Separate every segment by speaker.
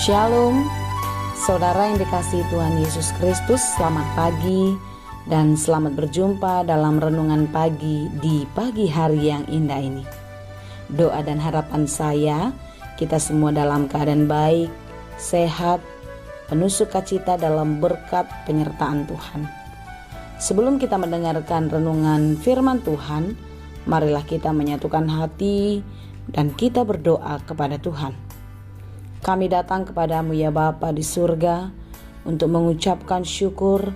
Speaker 1: Shalom, saudara yang dikasihi Tuhan Yesus Kristus, selamat pagi dan selamat berjumpa dalam renungan pagi di pagi hari yang indah ini. Doa dan harapan saya, kita semua dalam keadaan baik, sehat, penuh sukacita dalam berkat penyertaan Tuhan. Sebelum kita mendengarkan renungan firman Tuhan, marilah kita menyatukan hati dan kita berdoa kepada Tuhan. Kami datang kepadamu ya Bapa di surga untuk mengucapkan syukur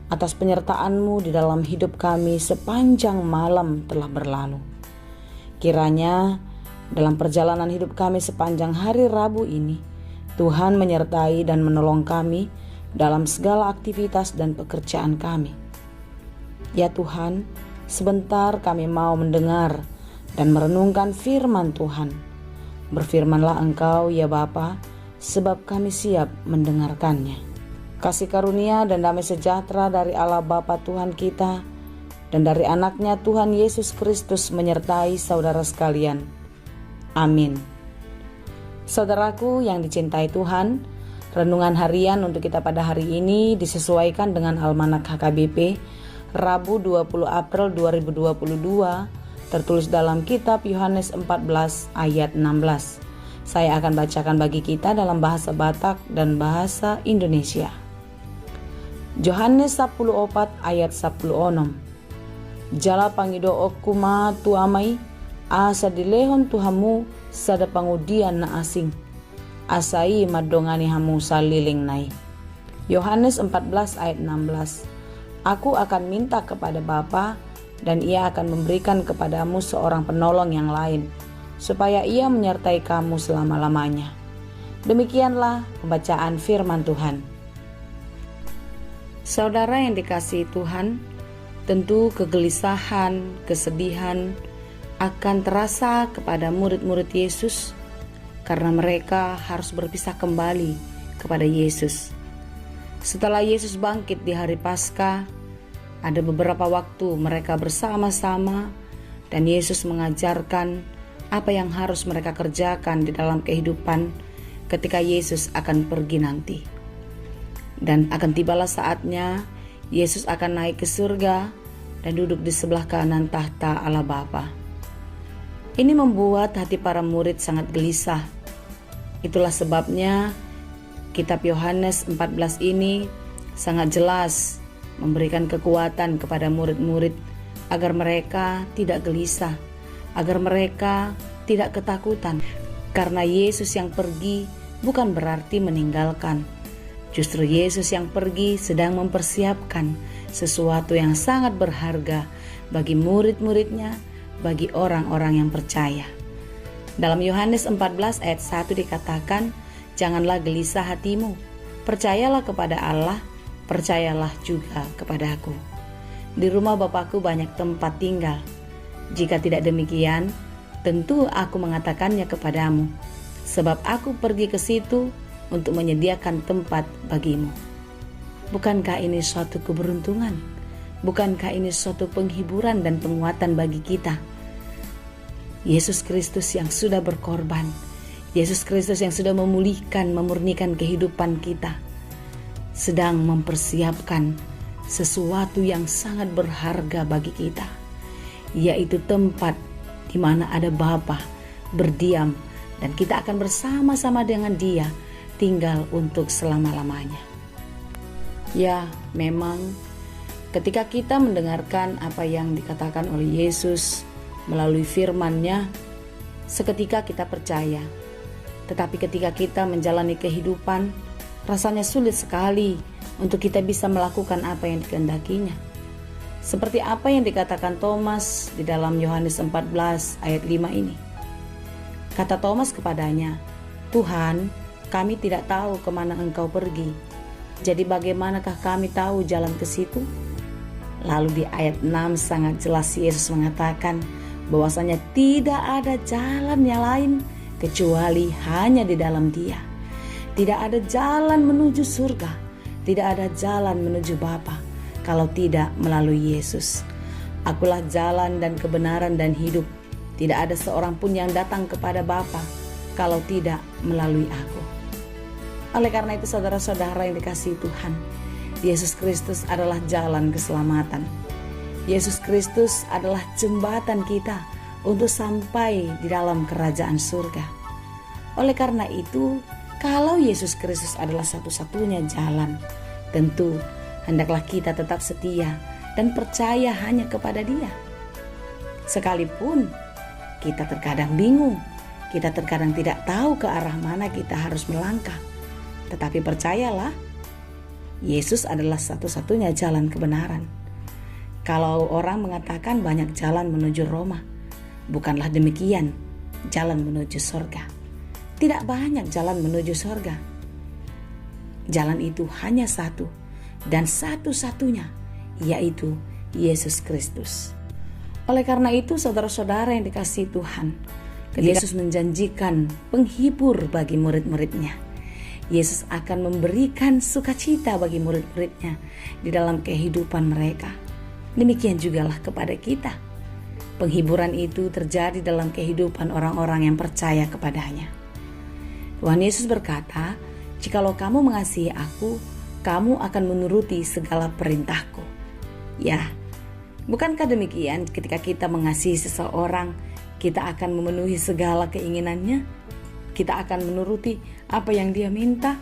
Speaker 1: atas penyertaan-Mu di dalam hidup kami sepanjang malam telah berlalu. Kiranya dalam perjalanan hidup kami sepanjang hari Rabu ini, Tuhan menyertai dan menolong kami dalam segala aktivitas dan pekerjaan kami. Ya Tuhan, sebentar kami mau mendengar dan merenungkan firman Tuhan. Berfirmanlah Engkau ya Bapa, sebab kami siap mendengarkannya. Kasih karunia dan damai sejahtera dari Allah Bapa Tuhan kita dan dari anaknya Tuhan Yesus Kristus menyertai saudara sekalian. Amin. Saudaraku yang dicintai Tuhan, renungan harian untuk kita pada hari ini disesuaikan dengan Almanak HKBP Rabu 20 April 2022, tertulis dalam kitab Yohanes 14 ayat 16. Saya akan bacakan bagi kita dalam bahasa Batak dan bahasa Indonesia. Yohanes 14 ayat 16. Jala pangido kuma tuamai asa dilehon tuhamu sada pangudian na asing. Asai madongani hamu saliling nai. Yohanes 14 ayat 16. Aku akan minta kepada Bapa dan Ia akan memberikan kepadamu seorang penolong yang lain, supaya Ia menyertai kamu selama-lamanya. Demikianlah pembacaan firman Tuhan. Saudara yang dikasihi Tuhan, tentu kegelisahan, kesedihan akan terasa kepada murid-murid Yesus karena mereka harus berpisah kembali kepada Yesus. Setelah Yesus bangkit di hari Paskah, ada beberapa waktu mereka bersama-sama dan Yesus mengajarkan apa yang harus mereka kerjakan di dalam kehidupan ketika Yesus akan pergi nanti. Dan akan tibalah saatnya Yesus akan naik ke surga dan duduk di sebelah kanan tahta Allah Bapa. Ini membuat hati para murid sangat gelisah. Itulah sebabnya kitab Yohanes 14 ini sangat jelas memberikan kekuatan kepada murid-murid agar mereka tidak gelisah, agar mereka tidak ketakutan. Karena Yesus yang pergi bukan berarti meninggalkan. Justru Yesus yang pergi sedang mempersiapkan sesuatu yang sangat berharga bagi murid-muridnya, bagi orang-orang yang percaya. Dalam Yohanes 14 ayat 1 dikatakan, janganlah gelisah hatimu, percayalah kepada Allah, percayalah juga kepadaku. Di rumah Bapakku banyak tempat tinggal. Jika tidak demikian, tentu aku mengatakannya kepadamu, sebab aku pergi ke situ untuk menyediakan tempat bagimu. Bukankah ini suatu keberuntungan? Bukankah ini suatu penghiburan dan penguatan bagi kita? Yesus Kristus yang sudah berkorban, Yesus Kristus yang sudah memulihkan, memurnikan kehidupan kita, sedang mempersiapkan sesuatu yang sangat berharga bagi kita, yaitu tempat di mana ada Bapa berdiam dan kita akan bersama-sama dengan Dia tinggal untuk selama-lamanya. Ya, memang ketika kita mendengarkan apa yang dikatakan oleh Yesus melalui firman-Nya, seketika kita percaya. Tetapi ketika kita menjalani kehidupan, rasanya sulit sekali untuk kita bisa melakukan apa yang dikehendakinya. Seperti apa yang dikatakan Thomas di dalam Yohanes 14 ayat 5 ini. Kata Thomas kepadanya, Tuhan, kami tidak tahu kemana Engkau pergi. Jadi bagaimanakah kami tahu jalan ke situ? Lalu di ayat 6 sangat jelas Yesus mengatakan bahwasanya tidak ada jalan yang lain kecuali hanya di dalam Dia. Tidak ada jalan menuju surga, tidak ada jalan menuju Bapa kalau tidak melalui Yesus. Akulah jalan dan kebenaran dan hidup. Tidak ada seorang pun yang datang kepada Bapa kalau tidak melalui aku. Oleh karena itu saudara-saudara yang dikasihi Tuhan, Yesus Kristus adalah jalan keselamatan. Yesus Kristus adalah jembatan kita untuk sampai di dalam kerajaan surga. Oleh karena itu, kalau Yesus Kristus adalah satu-satunya jalan, tentu hendaklah kita tetap setia dan percaya hanya kepada Dia. Sekalipun kita terkadang bingung, kita terkadang tidak tahu ke arah mana kita harus melangkah, tetapi percayalah, Yesus adalah satu-satunya jalan kebenaran. Kalau orang mengatakan banyak jalan menuju Roma, bukanlah demikian jalan menuju sorga. Tidak banyak jalan menuju sorga. Jalan itu hanya satu, dan satu-satunya, yaitu Yesus Kristus. Oleh karena itu, saudara-saudara yang dikasihi Tuhan, Yesus menjanjikan penghibur bagi murid-muridnya. Yesus akan memberikan sukacita bagi murid-muridnya di dalam kehidupan mereka. Demikian jugalah kepada kita. Penghiburan itu terjadi dalam kehidupan orang-orang yang percaya kepadanya. Tuhan Yesus berkata, "Jikalau kamu mengasihi aku, kamu akan menuruti segala perintahku." Ya, bukankah demikian ketika kita mengasihi seseorang, kita akan memenuhi segala keinginannya? Kita akan menuruti apa yang Dia minta.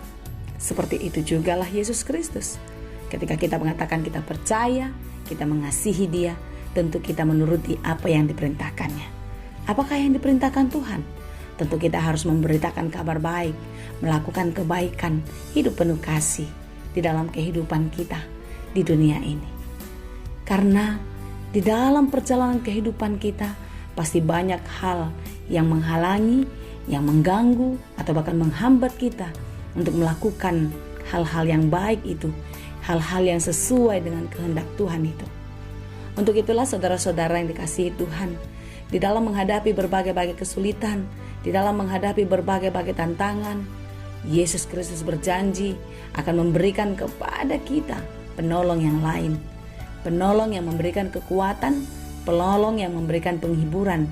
Speaker 1: Seperti itu jugalah Yesus Kristus. Ketika kita mengatakan kita percaya, kita mengasihi Dia, tentu kita menuruti apa yang diperintahkannya. Apakah yang diperintahkan Tuhan? Tentu kita harus memberitakan kabar baik, melakukan kebaikan, hidup penuh kasih di dalam kehidupan kita di dunia ini. Karena di dalam perjalanan kehidupan kita pasti banyak hal yang menghalangi, yang mengganggu, atau bahkan menghambat kita untuk melakukan hal-hal yang baik itu, hal-hal yang sesuai dengan kehendak Tuhan itu. Untuk itulah saudara-saudara yang dikasihi Tuhan, di dalam menghadapi berbagai-bagai kesulitan, di dalam menghadapi berbagai-bagai tantangan, Yesus Kristus berjanji akan memberikan kepada kita penolong yang lain, penolong yang memberikan kekuatan, penolong yang memberikan penghiburan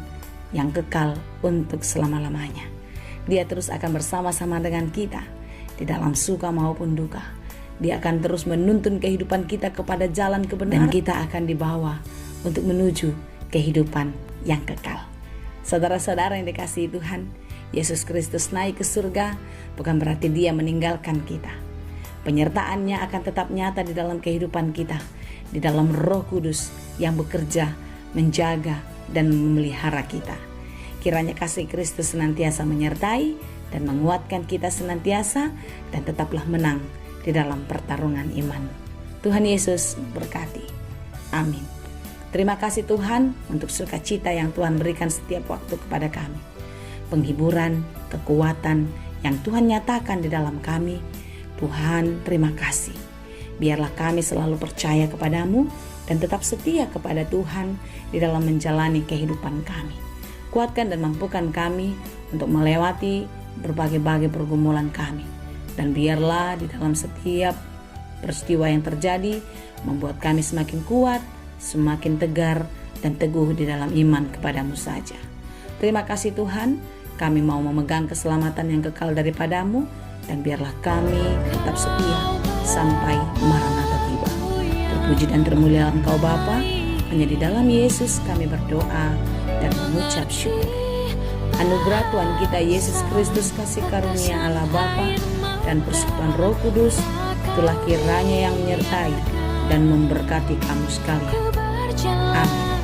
Speaker 1: yang kekal untuk selama-lamanya. Dia terus akan bersama-sama dengan kita di dalam suka maupun duka. Dia akan terus menuntun kehidupan kita kepada jalan kebenaran, dan kita akan dibawa untuk menuju kehidupan yang kekal. Saudara-saudara yang dikasihi Tuhan, Yesus Kristus naik ke surga bukan berarti Dia meninggalkan kita. Penyertaannya akan tetap nyata di dalam kehidupan kita, di dalam Roh Kudus yang bekerja, menjaga, dan memelihara kita. Kiranya kasih Kristus senantiasa menyertai dan menguatkan kita senantiasa, dan tetaplah menang di dalam pertarungan iman. Tuhan Yesus berkati. Amin. Terima kasih Tuhan untuk sukacita yang Tuhan berikan setiap waktu kepada kami. Penghiburan, kekuatan yang Tuhan nyatakan di dalam kami. Tuhan, terima kasih. Biarlah kami selalu percaya kepadamu dan tetap setia kepada Tuhan di dalam menjalani kehidupan kami. Kuatkan dan mampukan kami untuk melewati berbagai-bagai pergumulan kami. Dan biarlah di dalam setiap peristiwa yang terjadi membuat kami semakin kuat, semakin tegar, dan teguh di dalam iman kepadamu saja. Terima kasih Tuhan, kami mau memegang keselamatan yang kekal daripadamu, dan biarlah kami tetap setia sampai Maranatha tiba. Terpuji dan termulia Engkau Bapa, hanya di dalam Yesus kami berdoa dan mengucap syukur. Anugerah Tuhan kita Yesus Kristus, kasih karunia Allah Bapa, dan persekutuan Roh Kudus, itulah kiranya yang menyertai dan memberkati kamu sekalian. Amin.